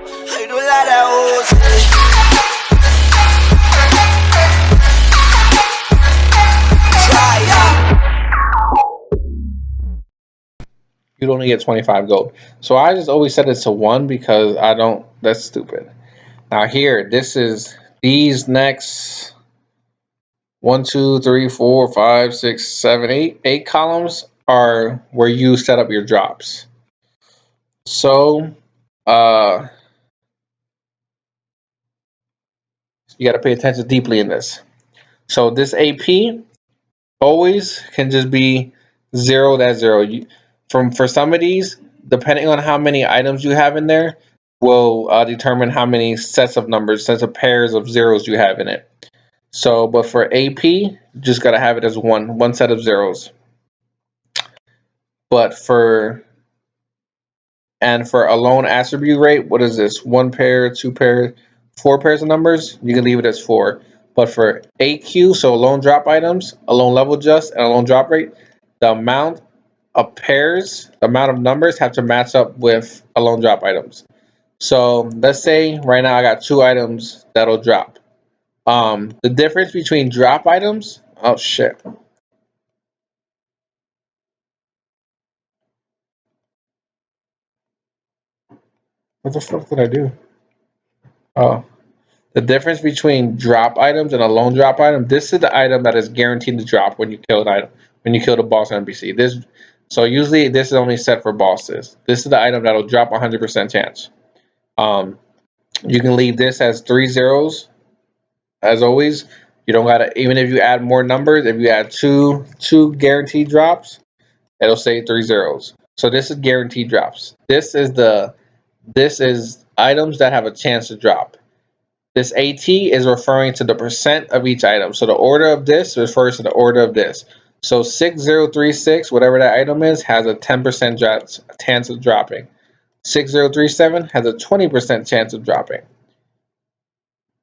I do lot of hoes. You'd only get 25 gold. So I just always set it to 1 because I don't, that's stupid. Now here, this is these next 1, 2, 3, 4, 5, 6, 7, 8. 8 columns are where you set up your drops. So uh you got to pay attention deeply in this. So this AP always can just be 0, that's 0. For some of these, depending on how many items you have in there, will determine how many sets of numbers, sets of pairs of zeros you have in it. So, but for AP, you just gotta have it as one set of zeros. But for a lone attribute rate, what is this? 1 pair, 2 pairs, 4 pairs of numbers. You can leave it as 4. But for AQ, so alone drop items, alone level adjust, and alone drop rate, the amount of pairs, the amount of numbers have to match up with alone drop items. So let's say right now I got 2 items that'll drop. The difference between drop items, oh shit. What the fuck did I do? Oh. The difference between drop items and a lone drop item, this is the item that is guaranteed to drop when you kill an item, when you kill the boss NPC. So usually this is only set for bosses. This is the item that'll drop 100% chance. You can leave this as 3 zeros, as always. You don't gotta, even if you add more numbers, if you add two guaranteed drops, it'll say 3 zeros. So this is guaranteed drops. This is items that have a chance to drop. This AT is referring to the percent of each item. So the order of this refers to the order of this. So 6036, whatever that item is, has a 10% chance of dropping. 6037 has a 20% chance of dropping.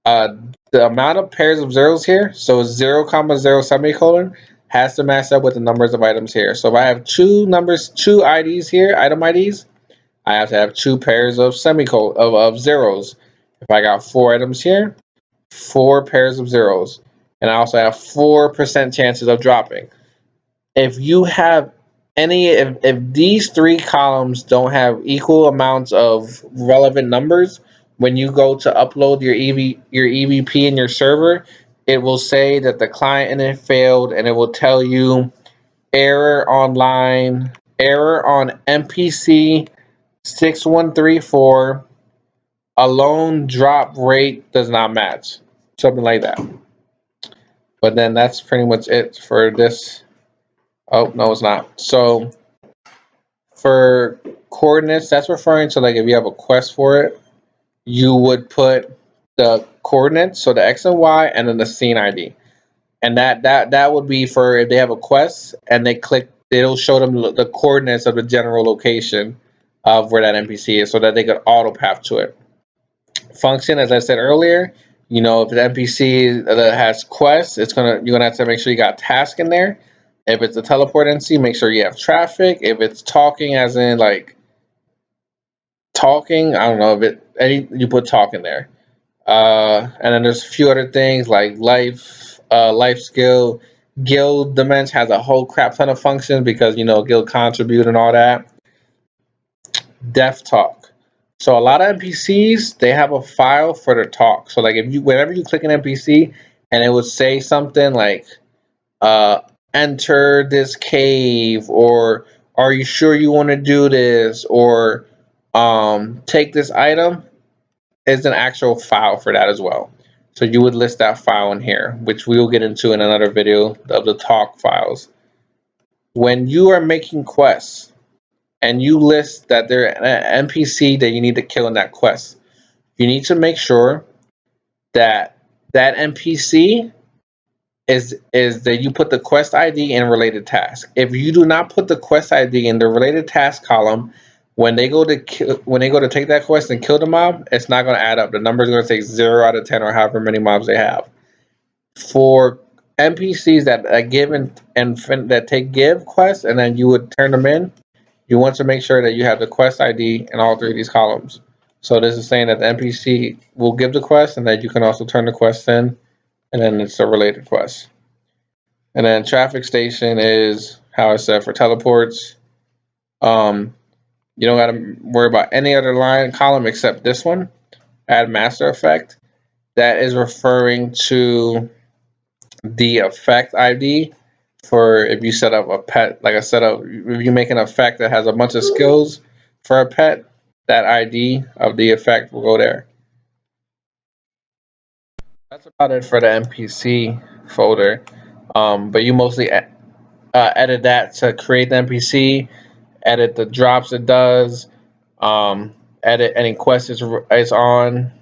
The amount of pairs of zeros here, so 0, 0 semicolon, has to match up with the numbers of items here. So if I have 2 IDs here, item IDs, I have to have 2 pairs of of zeros. If I got 4 items here, 4 pairs of zeros. And I also have 4% chances of dropping. If you have if these 3 columns don't have equal amounts of relevant numbers, when you go to upload your EVP in your server, it will say that the client in it failed, and it will tell you error online, error on NPC 6134. Alone drop rate does not match, something like that. But then that's pretty much it for this. Oh no, it's not. So for coordinates, that's referring to, like, if you have a quest for it, you would put the coordinates, so the X and Y, and then the scene ID, and that would be for if they have a quest and they click, it'll show them the coordinates of the general location of where that NPC is, so that they could auto path to it. Function, as I said earlier, if the NPC that has quests, you're gonna have to make sure you got task in there. If it's a teleport NPC, make sure you have traffic. If it's talking, as in like talking, I don't know, you put talk in there. And then there's a few other things like life skill. Guild dimension has a whole crap ton of functions because guild contribute and all that. Death talk. So a lot of NPCs, they have a file for their talk. So like whenever you click an NPC and it would say something like enter this cave, or are you sure you want to do this, or take this item, is an actual file for that as well. So you would list that file in here, which we will get into in another video of the talk files. When you are making quests and you list that there's an NPC that you need to kill in that quest, you need to make sure that that NPC is that you put the quest ID in related task. If you do not put the quest ID in the related task column, when they go to take that quest and kill the mob, it's not going to add up. The number is going to say 0 out of 10 or however many mobs they have. For NPCs that give and that take give quests and then you would turn them in, you want to make sure that you have the quest ID in all 3 of these columns. So this is saying that the NPC will give the quest, and that you can also turn the quest in, and then it's a related quest. And then traffic station is how I said for teleports. You don't got to worry about any other line column except this one. Add master effect. That is referring to the effect ID for if you set up a pet, like a setup. If you make an effect that has a bunch of skills for a pet, that ID of the effect will go there. That's about it for the NPC folder. But you mostly edit that to create the NPC, edit the drops it does, edit any quests it's on.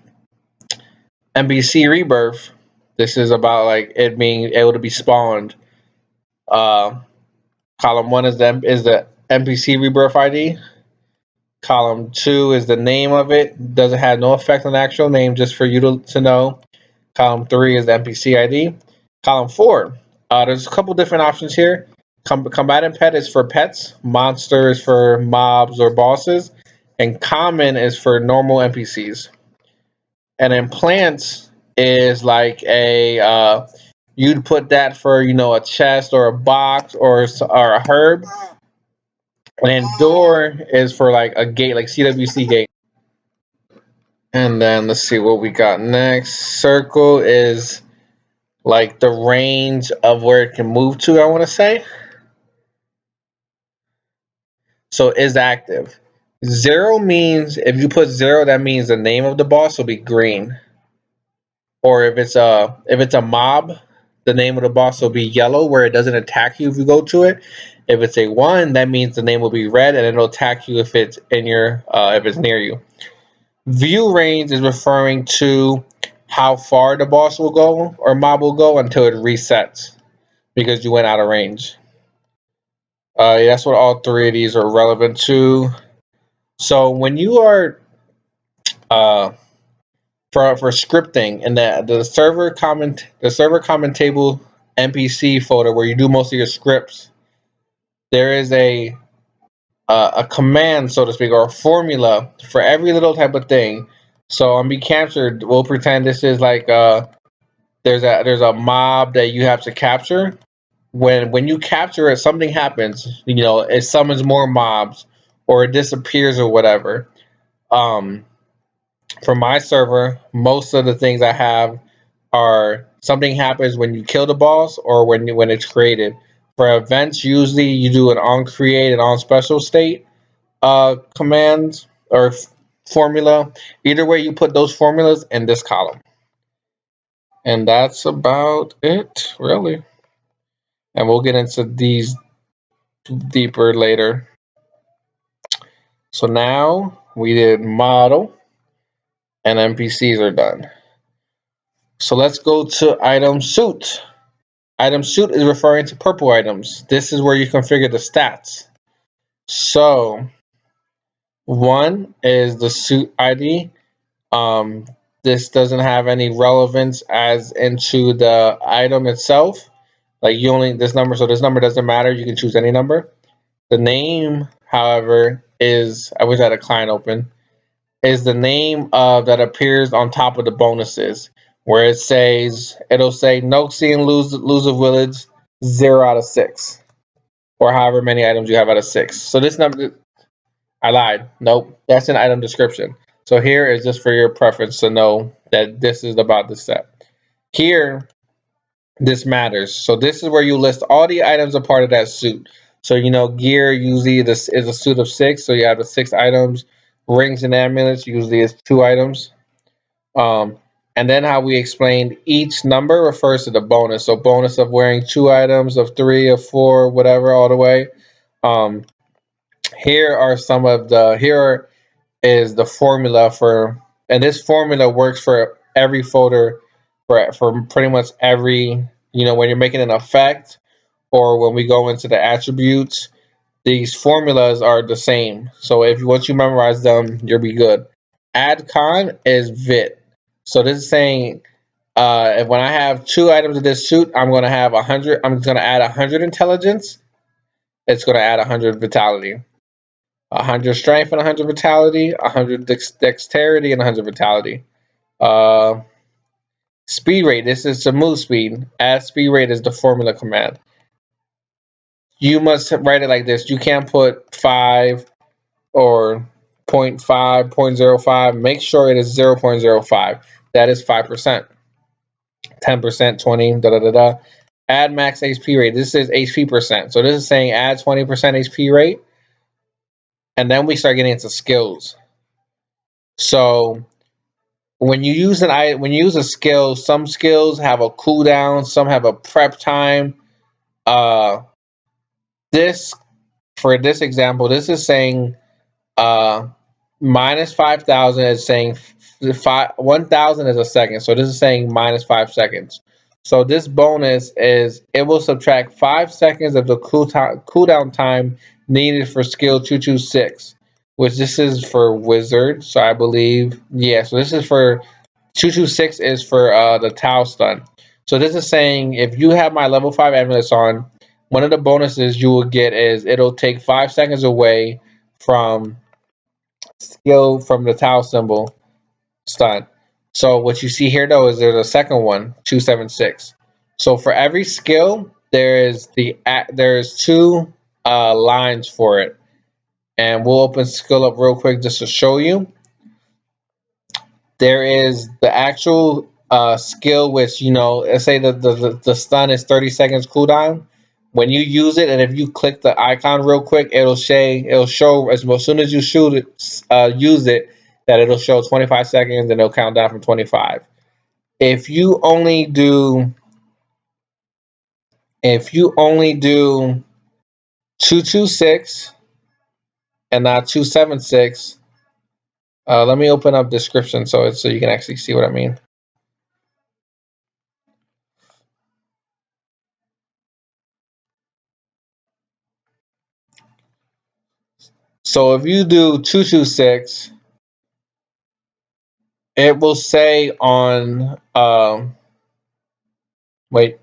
NPC rebirth. This is about like it being able to be spawned. Uh, column 1 is the NPC rebirth ID. Column 2 is the name of it. Doesn't have no effect on the actual name, just for you to know. Column 3 is the NPC ID. Column 4, there's a couple different options here. Combatant pet is for pets. Monster is for mobs or bosses. And common is for normal NPCs. And then plants is like you'd put that for a chest or a box or a herb. And door is for like a gate, like CWC gate. And then let's see what we got next. Circle is like the range of where it can move to, I want to say. So is active. 0 means if you put 0, that means the name of the boss will be green. Or if it's a mob, the name of the boss will be yellow, where it doesn't attack you if you go to it. If it's a 1, that means the name will be red, and it'll attack you if it's if it's near you. View range is referring to how far the boss will go or mob will go until it resets because you went out of range. Yeah, that's what all 3 of these are relevant to. So when you are for scripting in the server common table NPC folder where you do most of your scripts, there is a command, so to speak, or a formula for every little type of thing. So on Be Captured, we'll pretend this is like there's a mob that you have to capture. When you capture it, something happens. It summons more mobs, or it disappears, or whatever. For my server, most of the things I have are something happens when you kill the boss or when it's created. For events, usually you do an on create and on special state command or formula. Either way, you put those formulas in this column. And that's about it, really. And we'll get into these deeper later. So now we did model and NPCs are done. So let's go to item suit. Item suit is referring to purple items. This is where you configure the stats. So 1 is the suit ID. This doesn't have any relevance as into the item itself. Like this number doesn't matter. You can choose any number. The name, however, is, I wish I had a client open, is the name that appears on top of the bonuses, where it'll say Noxie and lose a village 0 out of 6, or however many items you have out of 6. So this number, I lied. Nope, that's an item description. So here is just for your preference to know that this is about the set. Here, this matters. So this is where you list all the items a part of that suit. So gear usually this is a suit of 6, so you have the 6 items. Rings and amulets usually is 2 items. And then how we explained each number refers to the bonus. So bonus of wearing 2 items, of 3, of 4, whatever, all the way. Here is the formula for, and this formula works for every folder for pretty much every, when you're making an effect or when we go into the attributes, these formulas are the same. So once you memorize them, you'll be good. Add con is vit. So this is saying when I have 2 items of this suit, I'm going to have 100. I'm going to add 100 intelligence. It's going to add 100 vitality. 100 strength and 100 vitality, 100 dexterity and 100 vitality. Uh, Speed rate. This is the move speed. Add speed rate is the formula command. You must write it like this. You can't put 5 or 0.5, 0.05. Make sure it is 0.05. That is 5%. 10%, 20, da da da da. Add max HP rate. This is HP percent. So this is saying add 20% HP rate. And then we start getting into skills. So when you use a skill, some skills have a cooldown, some have a prep time. Uh, this for this example, this is saying uh minus 5,000 is saying 1,000 is a second. So this is saying minus 5 seconds. So this bonus is it will subtract 5 seconds of the cooldown time needed for skill 226, which this is for wizard. So I believe so this is for 226 is for the Tau stun. So this is saying if you have my level 5 amulets on, one of the bonuses you will get is it'll take 5 seconds away from skill from the Tau symbol stun. So what you see here though is there's a second one, 276. So for every skill, there's two lines for it. And we'll open skill up real quick just to show you. There is the actual skill, which let's say the stun is 30 seconds cooldown. When you use it, and if you click the icon real quick, it'll show as soon as you use it, that it'll show 25 seconds, and it'll count down from 25. If you only do 226 and not 276, let me open up description so you can actually see what I mean. So if you do 226, it will say on wait.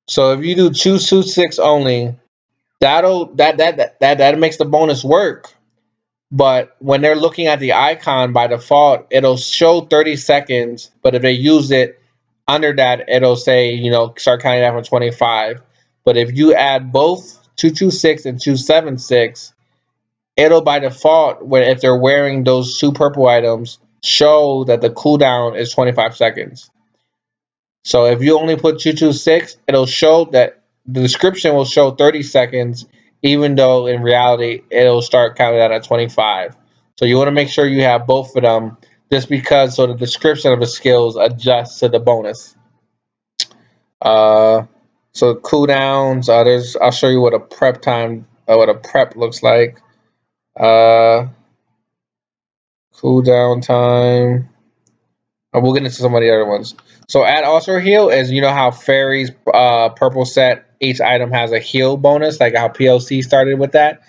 So if you do 226 only, that makes the bonus work. But when they're looking at the icon by default, it'll show 30 seconds. But if they use it under that, it'll say, start counting down from 25. But if you add both 226 and 276, it'll by default, if they're wearing those two purple items, show that the cooldown is 25 seconds. So if you only put 226, it'll show that the description will show 30 seconds, even though in reality it'll start counting out at 25. So you want to make sure you have both of them, just because so the description of the skills adjusts to the bonus. So cooldowns. I'll show you what a prep time, what a prep looks like. Cooldown time. We'll get into some of the other ones. So add altar heal is how fairies purple set, each item has a heal bonus, like how PLC started with that.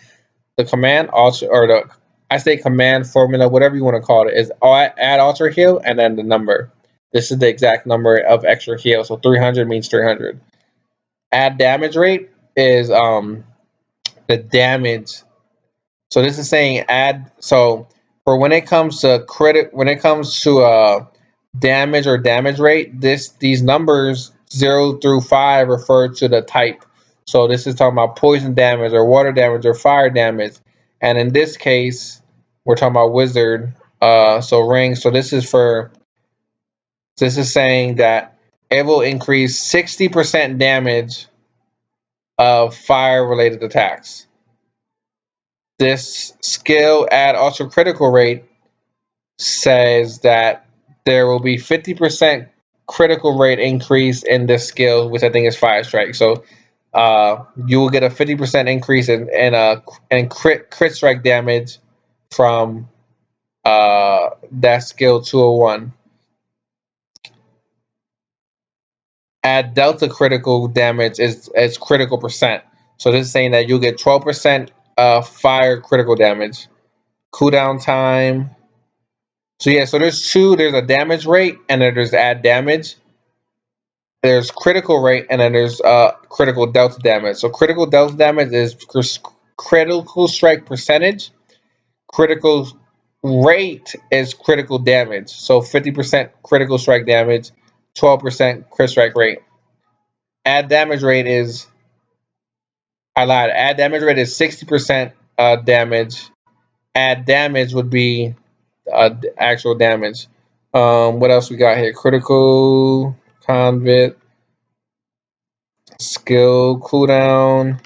The command altar, or I say command formula, whatever you want to call it, is add altar heal and then the number. This is the exact number of extra heal. So 300 means 300. Add damage rate is the damage. So this is saying add. So for when it comes to damage or damage rate, these numbers 0 through 5 refer to the type. So this is talking about poison damage or water damage or fire damage. And in this case, we're talking about wizard. So ring. So this is saying that it will increase 60% damage of fire related attacks. This skill add ultra critical rate says that there will be 50% critical rate increase in this skill, which I think is fire strike. So you will get a 50% increase in crit strike damage from that skill 201. Add delta critical damage is critical percent. So this is saying that you'll get 12% fire critical damage. Cooldown time. So there's a damage rate and then there's add damage. there's critical rate, and then there's critical delta damage. So critical delta damage is critical strike percentage. Critical rate is critical damage. So 50% critical strike damage, 12% crit strike rate. Add damage rate is, I lied. Add damage rate is 60% damage. Add damage would be actual damage. What else we got here? Critical, convict, skill cooldown,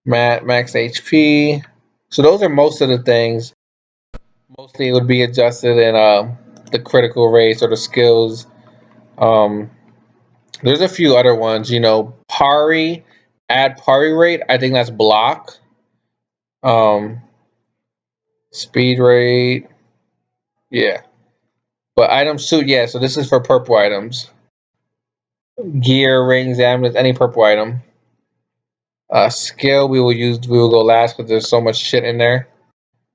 max HP. So those are most of the things. Mostly it would be adjusted in the critical rates or the skills. Um, there's a few other ones, you know, pari, add pari rate. I think that's block. Um, speed rate, yeah. But item suit, yeah. So this is for purple items. Gear, rings, amulets, any purple item. Skill we will go last because there's so much shit in there.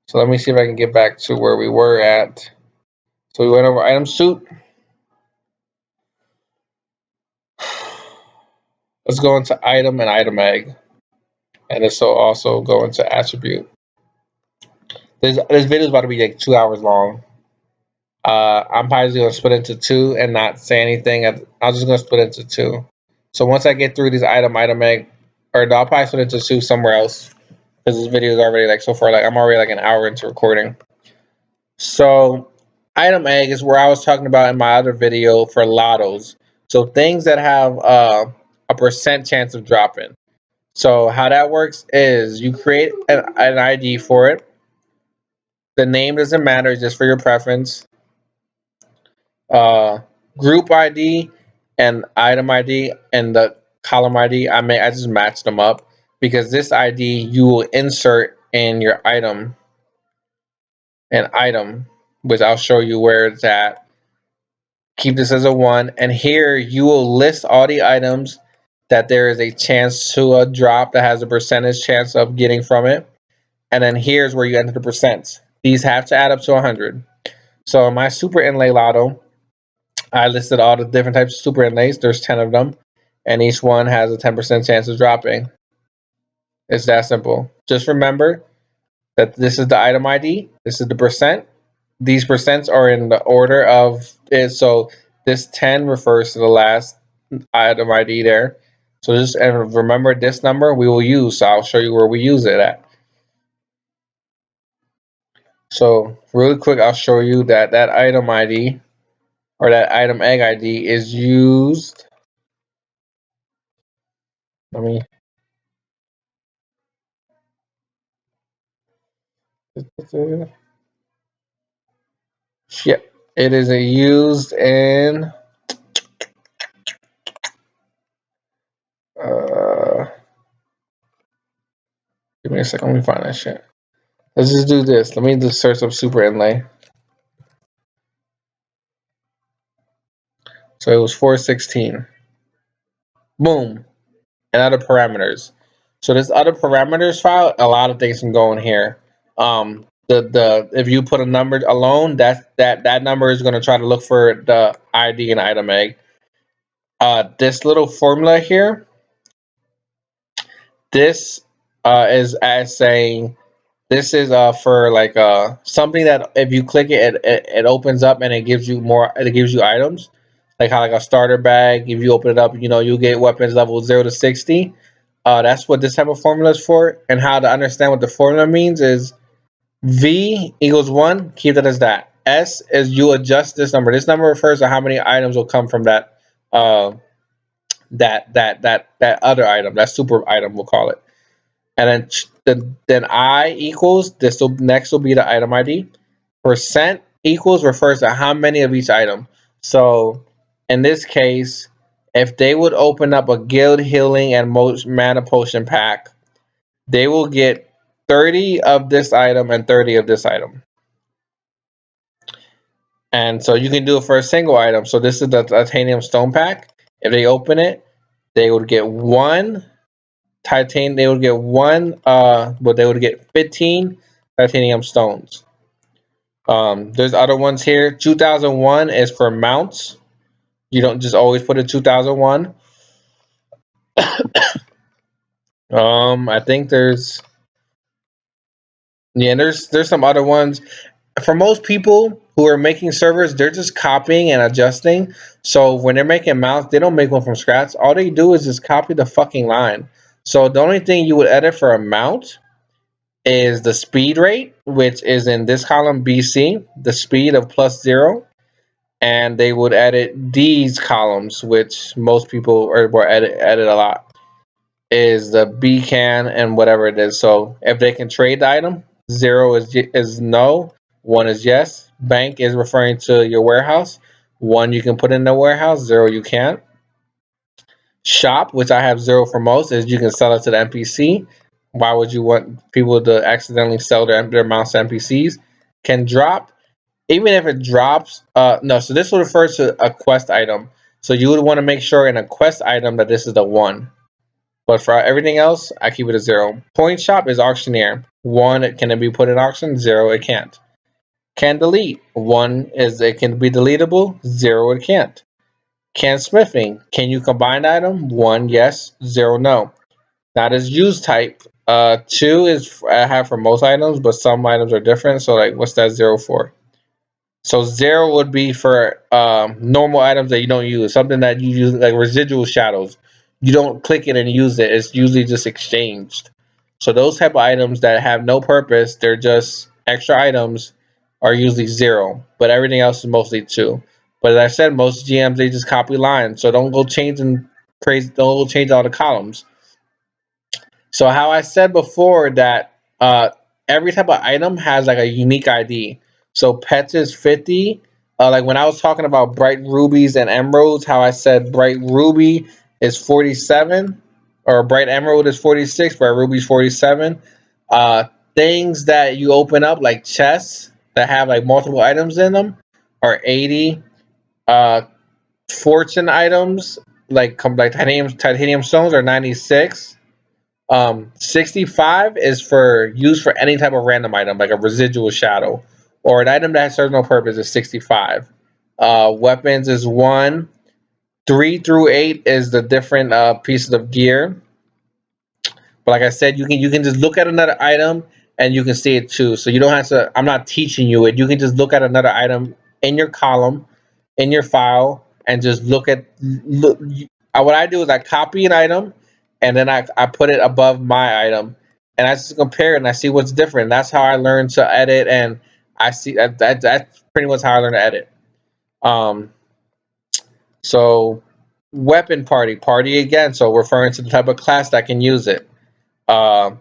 So let me see if I can get back to where we were at. So we went over item suit. Let's go into item and item egg. And this will also go into attribute. This video is about to be like 2 hours long. I'm probably going to split into two and not say anything. I'm just going to split into two. So once I get through these item egg, or no, I'll probably split into two somewhere else. Because this video is already like, so far, like I'm already like an hour into recording. So item egg is where I was talking about in my other video for lottos. So things that have a percent chance of dropping. So how that works is you create an ID for it. The name doesn't matter, it's just for your preference. Group ID and item ID and the column ID, I just matched them up because this ID you will insert in your item, which I'll show you where it's at. Keep this as a 1, and here you will list all the items that there is a chance to a drop that has a percentage chance of getting from it. And then here's where you enter the percents. These have to add up to 100. So in my super inlay lotto, I listed all the different types of super inlays. There's 10 of them, and each one has a 10% chance of dropping. It's that simple. Just remember that this is the item ID. This is the percent. These percents are in the order of it. So this 10 refers to the last item ID there. So just remember this number we will use. So I'll show you where we use it at. So really quick, I'll show you that item ID or that item egg ID is used. Let me. Yeah, it is used in. Give me a second. Let me find that shit. Let's just do this. Let me just search up super inlay. So it was 416. Boom. And other parameters. So this other parameters file, a lot of things can go in here. If you put a number alone, that number is going to try to look for the ID and item egg. This little formula here, this is as saying this is for like something that if you click it opens up and it gives you more. It gives you items like how like a starter bag. If you open it up, you know you get weapons level 0 to 60. That's what this type of formula is for. And how to understand what the formula means is V equals 1. Keep that as that. S is you adjust this number. This number refers to how many items will come from that that other item, that super item, we'll call it. And then I equals this will next will be the item ID. Percent equals refers to how many of each item. So in this case, if they would open up a guild healing and most mana potion pack, they will get 30 of this item and 30 of this item. And so you can do it for a single item. So this is the titanium stone pack. If they open it, they would get one titanium. They would get one. But they would get 15 titanium stones. There's other ones here. 2001 is for mounts. You don't just always put a 2001. I think there's some other ones. For most people who are making servers, they're just copying and adjusting. So when they're making mounts, they don't make one from scratch. All they do is just copy the fucking line. So the only thing you would edit for a mount is the speed rate, which is in this column BC, the speed of +0, and they would edit these columns, which most people will edit a lot, is the B can and whatever it is. So if they can trade the item, 0 is no, 1 is yes. Bank is referring to your warehouse. 1 you can put in the warehouse, 0 you can't. Shop, which I have 0 for most, is you can sell it to the NPC. Why would you want people to accidentally sell their mounts to NPCs? Can drop, even if it drops. No, so this will refer to a quest item. So you would want to make sure in a quest item that this is the 1. But for everything else, I keep it at 0. Point shop is auctioneer. 1, can it be put in auction? 0, it can't. Can delete. 1 is it can be deletable. 0, it can't. Can smithing. Can you combine item? 1, yes. 0, no. That is use type. 2 is I have for most items, but some items are different. So like, what's that 0 for? So 0 would be for normal items that you don't use, something that you use like residual shadows. You don't click it and use it. It's usually just exchanged. So those type of items that have no purpose, they're just extra items, are usually 0. But everything else is mostly 2. But as I said, most GMs they just copy lines. So don't go changing crazy. Don't go change all the columns. So how I said before that every type of item has like a unique ID. So pets is 50. Like when I was talking about bright rubies and emeralds, how I said bright ruby is 47, or bright emerald is 46, bright ruby is 47. Uh, Things that you open up like chests that have like multiple items in them are 80. Uh, Fortune items like titanium stones are 96. 65 is for use for any type of random item, like a residual shadow, or an item that serves no purpose is 65. Weapons is 1. 3 through 8 is the different pieces of gear. But like I said, you can just look at another item and you can see it too. So you don't have to. I'm not teaching you it. You can just look at another item in your column, in your file, and just look at look. What I do is I copy an item, and then I put it above my item, and I just compare it and I see what's different. That's how I learn to edit, and I see that's pretty much how I learn to edit. Um, so weapon party again. So referring to the type of class that can use it. Uh,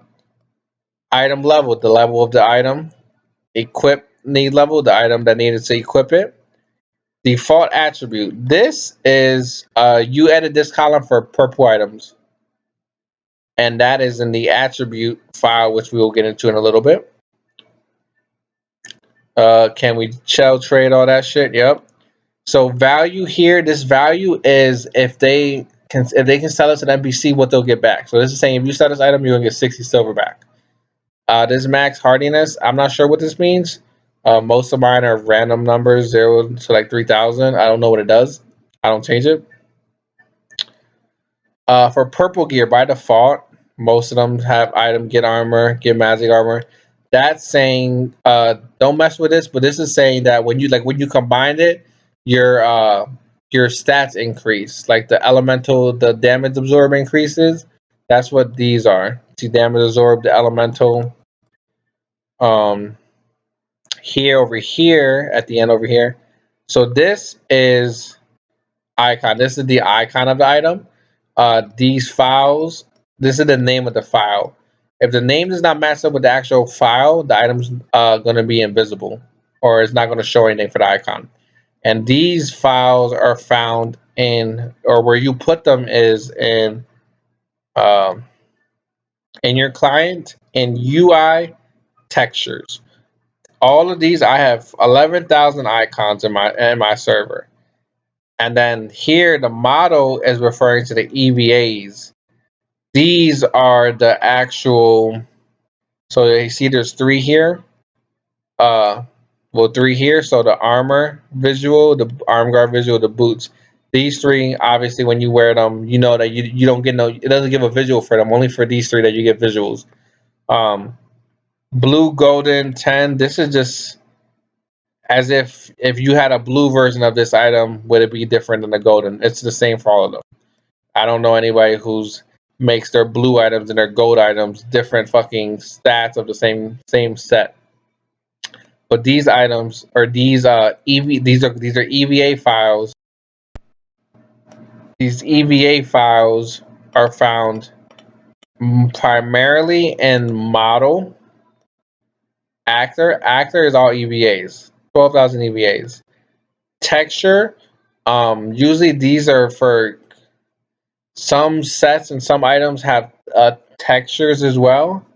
Item level, the level of the item. Equip need level, the item that needed to equip it. Default attribute. This is you edit this column for purple items, and that is in the attribute file, which we will get into in a little bit. Can we shell trade all that shit? Yep. So value here, this value is if they can sell it to the NPC, what they'll get back. So this is saying if you sell this item, you're gonna get 60 silver back. This max hardiness, I'm not sure what this means. Most of mine are random numbers, 0 to like 3,000. I don't know what it does. I don't change it. For purple gear, by default, most of them have item, get armor, get magic armor. That's saying don't mess with this, but this is saying that when you combine it, your uh, your stats increase. Like the elemental, the damage absorb increases. That's what these are. See, damage absorb, the elemental. Um, Here over here at the end over here. So this is icon. This is the icon of the item. These files. This is the name of the file. If the name does not match up with the actual file, the item's going to be invisible, or it's not going to show anything for the icon. And these files are found in, or where you put them is um, in your client in UI textures. All of these, I have 11,000 icons in my server, and then here the model is referring to the EVAs. These are the actual. So you see, there's 3 here. Uh, well, 3 here. So the armor visual, the arm guard visual, the boots. These three, obviously, when you wear them, you know that you don't get no. It doesn't give a visual for them. Only for these three that you get visuals. Blue, golden, 10. This is just as if you had a blue version of this item, would it be different than the golden? It's the same for all of them. I don't know anybody who's makes their blue items and their gold items different fucking stats of the same set. But these items or these these are EVA files. These EVA files are found primarily in model. Actor is all EVAs. 12,000 EVAs. Texture, usually these are for some sets and some items have textures as well.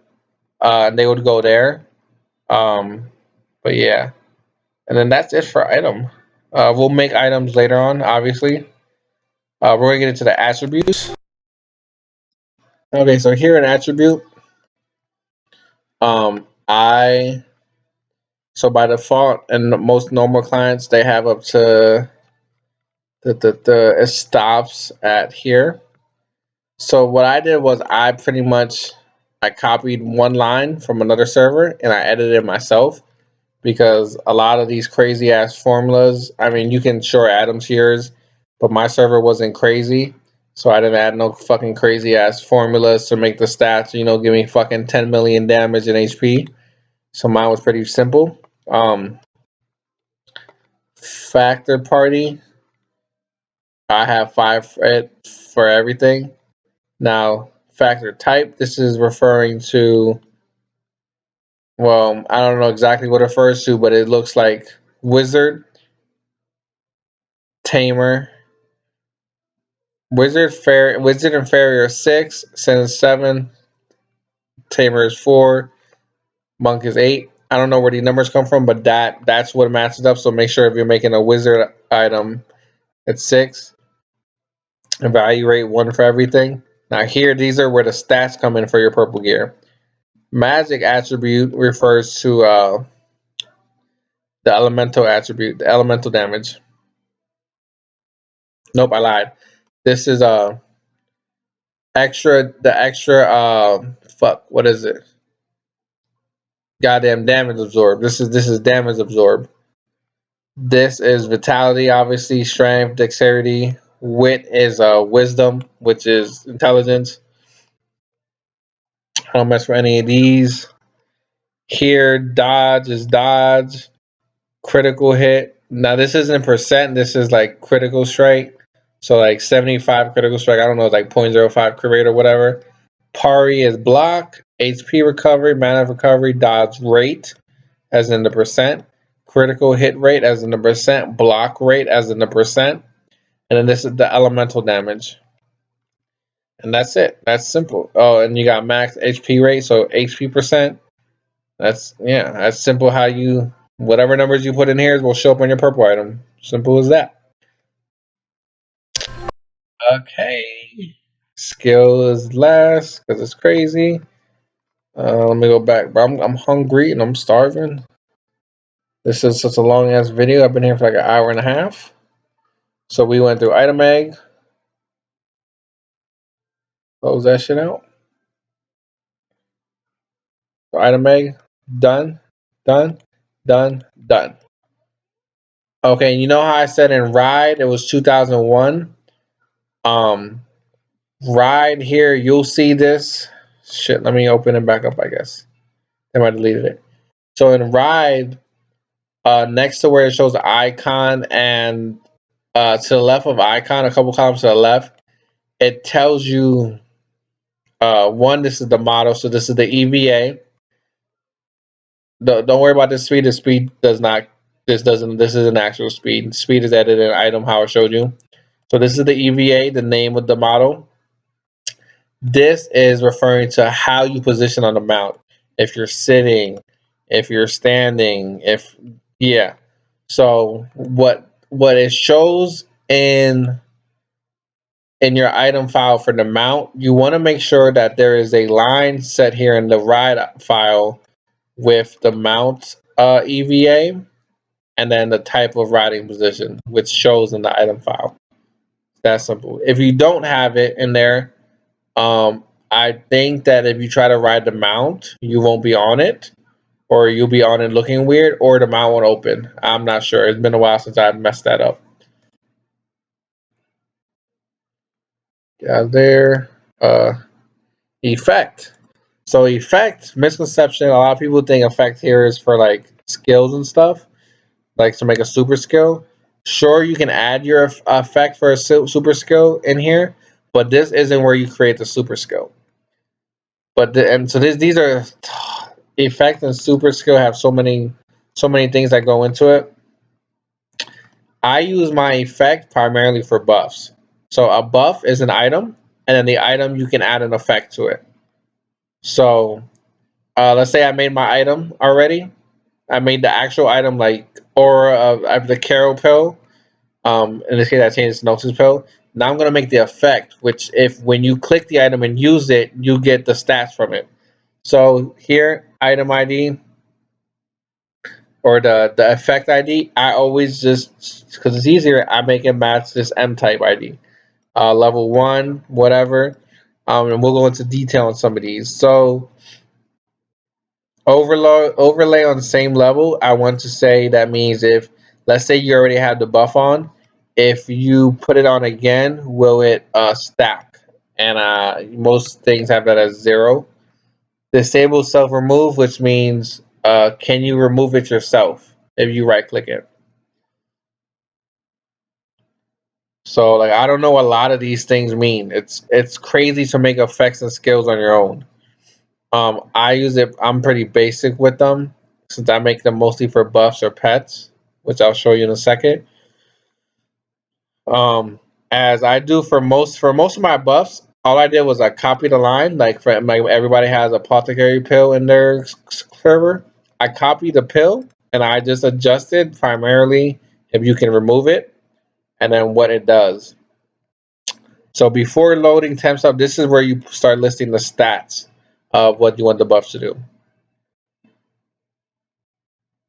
They would go there. Um, but yeah, and then that's it for item. We'll make items later on, obviously. We're gonna get into the attributes. Okay, so here an attribute. I so by default and most normal clients they have up to it stops at here. So what I did was I copied one line from another server and I edited it myself because a lot of these crazy ass formulas, I mean you can sure add them to yours, but my server wasn't crazy. So I didn't add no fucking crazy ass formulas to make the stats, give me fucking 10 million damage in HP. So mine was pretty simple. Factor party, I have 5 for everything. Now, factor type, this is referring to, well, I don't know exactly what it refers to, but it looks like wizard, tamer, wizard inferior 6, sin 7, tamer is 4, monk is 8. I don't know where these numbers come from, but that's what matches up. So make sure if you're making a wizard item, it's 6. Evaluate 1 for everything. Now here, these are where the stats come in for your purple gear. Magic attribute refers to the elemental attribute, the elemental damage. Nope, I lied. This is the extra fuck, what is it? Goddamn damage absorb. This is damage absorb. This is vitality, obviously, strength, dexterity. Wit is wisdom, which is intelligence. I don't mess with any of these. Here, dodge is dodge. Critical hit. Now this isn't percent. This is like critical strike. So like 75 critical strike. I don't know, it's like 0.05 crit rate or whatever. Parry is block. HP recovery, mana recovery, dodge rate, as in the percent. Critical hit rate, as in the percent. Block rate, as in the percent. And then this is the elemental damage. And that's it. That's simple. Oh, and you got max HP rate, so HP percent. That's simple. How you whatever numbers you put in here will show up on your purple item. Simple as that. Okay. Skill is last because it's crazy. Let me go back. But I'm hungry and I'm starving. This is such a long ass video. I've been here for like an hour and a half. So we went through item egg. Close that shit out. So item egg. Done. Done. Done. Done. Okay, you know how I said in Ride it was 2001? Ride here, you'll see this. Shit, let me open it back up, I guess. I might have deleted it. So in Ride, next to where it shows the icon and to the left of icon, a couple columns to the left, it tells you one, this is the model, so this is the EVA. Don't worry about the speed. The speed does not. This isn't actual speed. Speed is edited in item how I showed you. So this is the EVA, the name of the model. This is referring to how you position on the mount. If you're sitting, if you're standing, yeah. So what it shows in your item file for the mount, you want to make sure that there is a line set here in the ride file with the mount EVA and then the type of riding position, which shows in the item file. That simple. If you don't have it in there, I think that if you try to ride the mount, you won't be on it, or you'll be on it looking weird, or the mount won't open. I'm not sure. It's been a while since I messed that up. Yeah, there. Effect. So effect misconception. A lot of people think effect here is for like skills and stuff, like to make a super skill. Sure, you can add your effect for a super skill in here, but this isn't where you create the super skill. And so these are effect and super skill have so many things that go into it. I use my effect primarily for buffs. So a buff is an item, and then the item you can add an effect to it. So let's say I made my item already. I made the actual item like aura of the Carol pill. In this case, I changed it to Gnosis pill. Now I'm gonna make the effect, which if when you click the item and use it, you get the stats from it. So here, item ID or the effect ID, I always just because it's easier, I make it match this M type ID, level 1, whatever. And we'll go into detail on some of these. So overlay on the same level. I want to say that means if let's say you already have the buff on, if you put it on again, will it stack? And most things have that as 0. Disable self remove, which means can you remove it yourself if you right click it? So like I don't know what a lot of these things mean. It's crazy to make effects and skills on your own. I use it. I'm pretty basic with them since I make them mostly for buffs or pets, which I'll show you in a second. As I do for most of my buffs, all I did was I copied a line. Like everybody has a apothecary pill in their server. I copied the pill and I just adjusted primarily if you can remove it and then what it does. So before loading temp stuff, this is where you start listing the stats of what you want the buffs to do.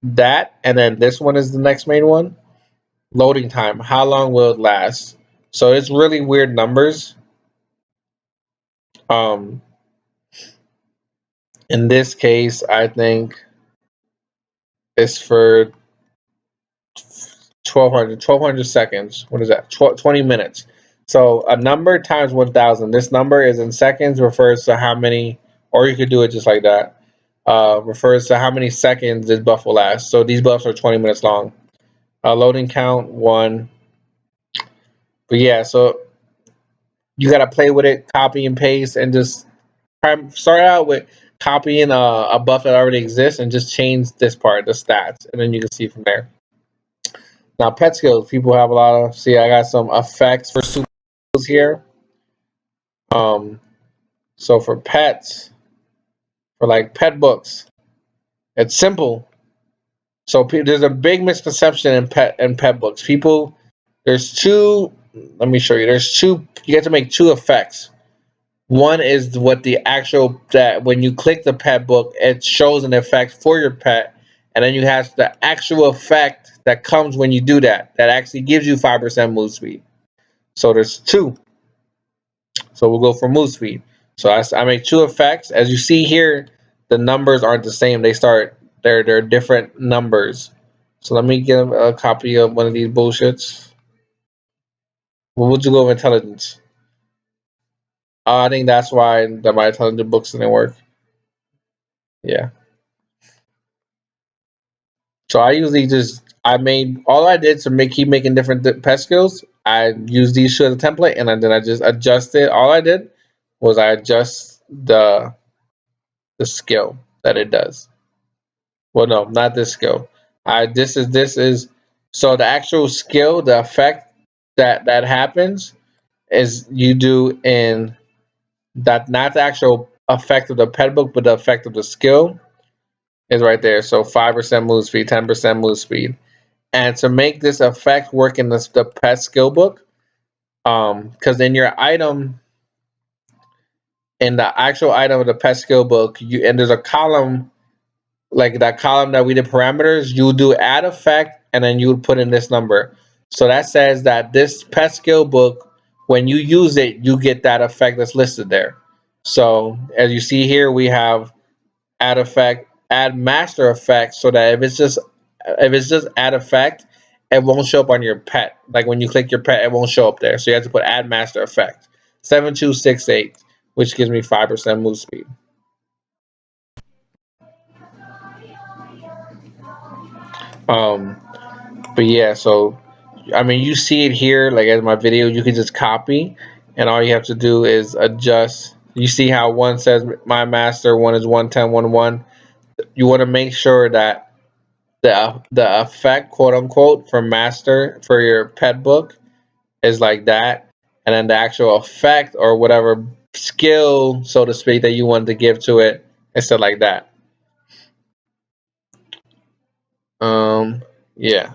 That and then this one is the next main one. Loading time. How long will it last? So it's really weird numbers. Um, in this case, I think it's for 1200 seconds. What is that? 20 minutes. So a number times 1000. This number is in seconds, refers to how many, or you could do it just like that. Refers to how many seconds this buff will last. So these buffs are 20 minutes long. Loading count 1. But yeah, so you got to play with it, copy and paste, and just start out with copying a buff that already exists and just change this part, the stats, and then you can see from there. Now, pet skills, people have a lot of. See, I got some effects for super skills here. So for pets, for like pet books, it's simple. So there's a big misconception in pet books. People, there's two. Let me show you. There's two. You have to make two effects. One is what the actual that when you click the pet book, it shows an effect for your pet, and then you have the actual effect that comes when you do that. That actually gives you 5% move speed. So there's two. So we'll go for move speed. So I make two effects. As you see here, the numbers aren't the same. They're different numbers. So let me get a copy of one of these bullshits. What would you go with intelligence? I think that's why my intelligent books didn't work. Yeah. So I usually just I made all I did to keep making different pet skills. I used these two as a template, and then I just adjusted. All I did was I adjust the skill that it does. Well, no, not this skill. This is so the actual skill, the effect that happens is you do in that not the actual effect of the pet book, but the effect of the skill is right there. So 5% move speed, 10% move speed. And to make this effect work in the pet skill book, because in your item, in the actual item of the pet skill book, and there's a column like that column that we did parameters. You would do add effect, and then you would put in this number. So that says that this pet skill book when you use it, you get that effect that's listed there. So as you see here, we have add effect, add master effect, so that if it's just add effect, it won't show up on your pet. Like when you click your pet, it won't show up there. So you have to put add master effect 7268, which gives me 5% move speed. Um, but yeah, so I mean, you see it here, like as my video, you can just copy, and all you have to do is adjust. You see how one says my master, one is 11011. You want to make sure that the effect, quote unquote, for master for your pet book is like that, and then the actual effect or whatever skill, so to speak, that you wanted to give to it is still like that. Yeah.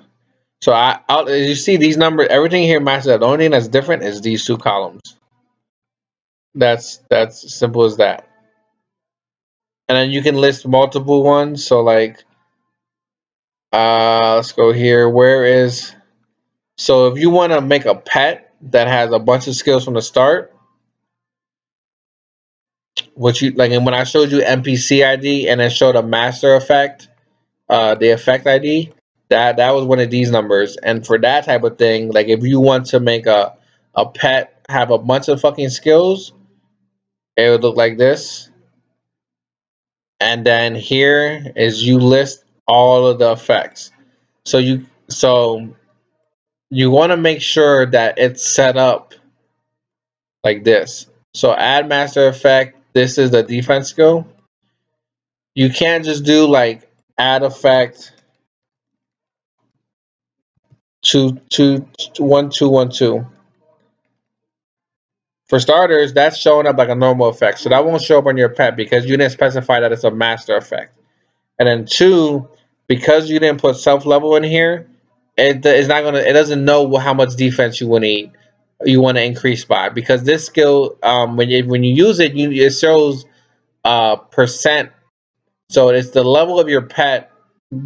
So as you see these numbers, everything here matches up. The only thing that's different is these two columns. That's simple as that. And then you can list multiple ones. So like, let's go here. Where is so if you want to make a pet that has a bunch of skills from the start, what you like, and when I showed you NPC ID and it showed a master effect, the effect ID, that was one of these numbers. And for that type of thing, like if you want to make a pet have a bunch of fucking skills, it would look like this. And then here is you list all of the effects. So you want to make sure that it's set up like this. So add master effect. This is the defense skill. You can't just do like add effect 1212. For starters, that's showing up like a normal effect. So that won't show up on your pet because you didn't specify that it's a master effect. And then two, because you didn't put self level in here, it's not gonna. It doesn't know how much defense you want to eat, you want to increase by. Because this skill, when you use it, it shows percent. So it's the level of your pet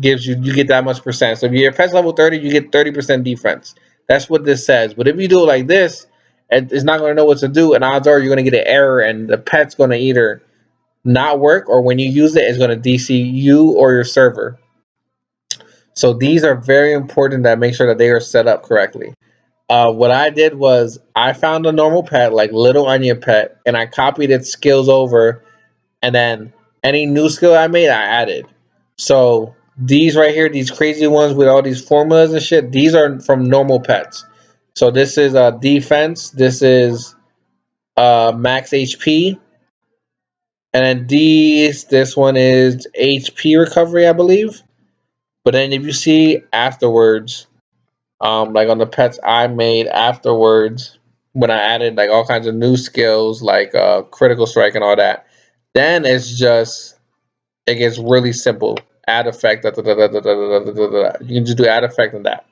gives you get that much percent. So if your pet's level 30, you get 30% defense. That's what this says. But if you do it like this, it's not gonna know what to do, and odds are you're gonna get an error, and the pet's gonna either not work, or when you use it, it's gonna DC you or your server. So these are very important that make sure that they are set up correctly. What I did was I found a normal pet, like Little Onion pet, and I copied its skills over, and then any new skill I made, I added. So these right here, these crazy ones with all these formulas and shit, these are from normal pets. So this is defense, this is max HP, and then this one is HP recovery, I believe. But then if you see afterwards, like on the pets I made afterwards, when I added like all kinds of new skills like critical strike and all that, then it gets really simple. Add effect, da, da, da, da, da, da, da, da, da. You can just do add effect and that.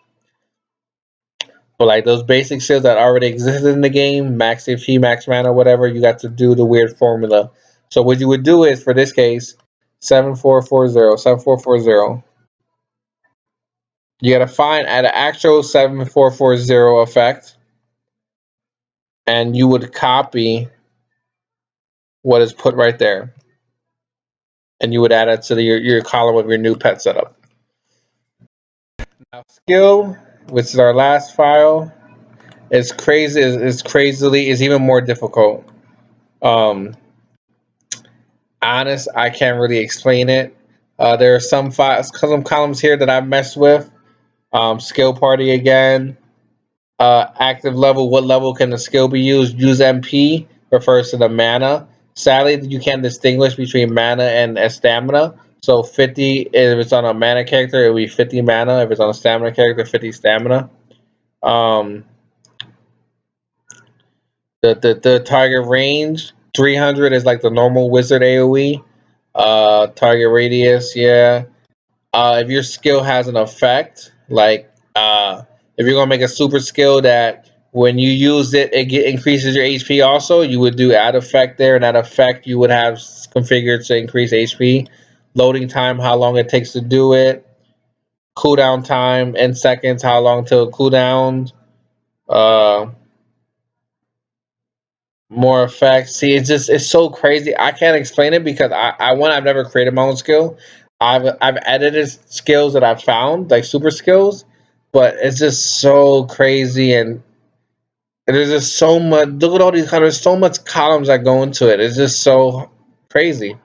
But like those basic skills that already existed in the game, max HP, max mana, whatever, you got to do the weird formula. So what you would do is for this case, 7440. You gotta find an actual 7440 effect, and you would copy what is put right there, and you would add it to your column of your new pet setup. Now skill, which is our last file, is crazy. Is even more difficult. Um, I can't really explain it. There are some files, some columns here that I've messed with. Skill party again. Active level. What level can the skill be used? Use MP refers to the mana. Sadly, you can't distinguish between mana and stamina. So 50, if it's on a mana character, it will be 50 mana. If it's on a stamina character, 50 stamina. Um, the target range, 300 is like the normal wizard AoE. Target radius, yeah. If your skill has an effect, like if you're gonna make a super skill that when you use it, increases your HP. Also, you would do add effect there, and that effect you would have configured to increase HP. Loading time, how long it takes to do it. Cooldown time in seconds, how long till it cooldowns. Uh, more effects. See, it's so crazy. I can't explain it because I've never created my own skill. I've edited skills that I've found like super skills, but it's just so crazy and there's just so much. Look at all these colors. So much columns that go into it. It's just so crazy.